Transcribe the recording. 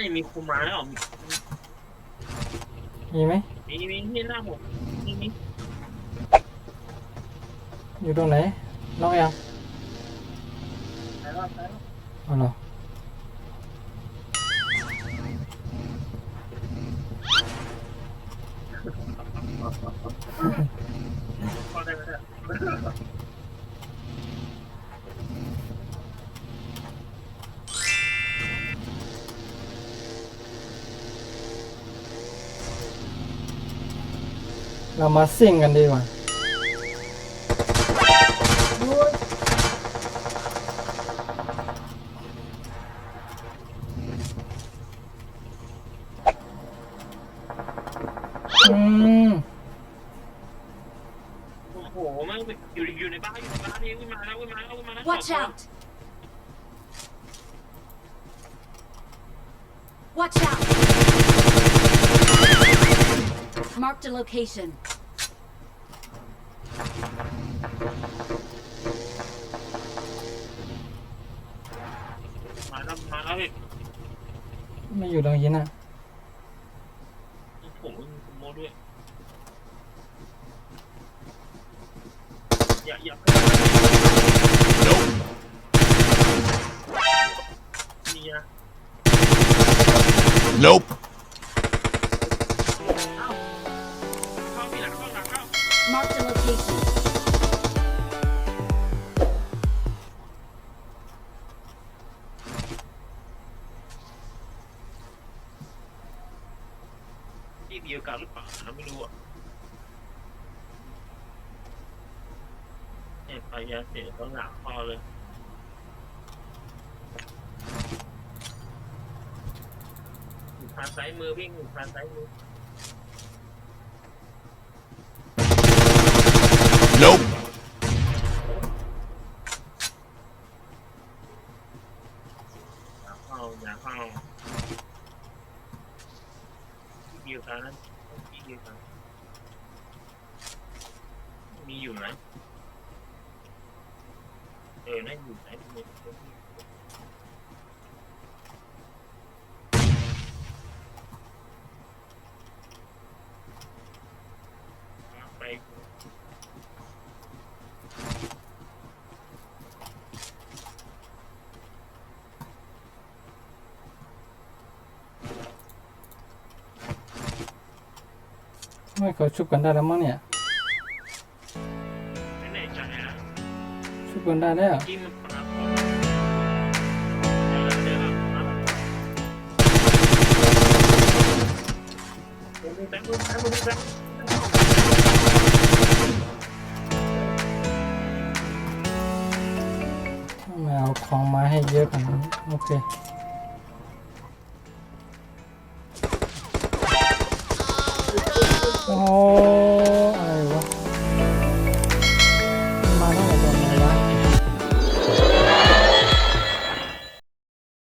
ไม่มีคุมาแล้วมีไหมมีที่หน้าผมมีอยู่ตรงไหนน้องยังใช่แล้วอ๋อเหรอพอได้ไหมเนี่ยเรามาซิ่งกันดีกว่าอืมโอ้โหมันอยู่ในบ้านนี่วิ่งมาแล้ว Watch out! Watch out! Marked a location. มาแล้วพี่ ไม่อยู่ตรงนี้นะ ผมโมด้วยอย่ามีนะ Nope. เข้าพี่หลังเข้า Marked a location. ที่เดียวกันหรือเปล่านะไม่รู้อ่ะเนี่ยไปยาเสพต้องหนักพอเลยทางซ้ายมือวิ่งทางซ้ายมือ Nope. อย่าเข้าที่เดียวกันนะที่เดียวกันมีอยู่ไหมนั่นอยู่ไหนไป ไม่เขาชุบกันได้แล้วมั้งเนี่ย ไม่แน่ใจนะ ชุบกันได้แล้ว ที่มันปรับเดี๋ยวแป๊บไม่เอาของมาให้เยอะขนาดนี้โอเคโอ้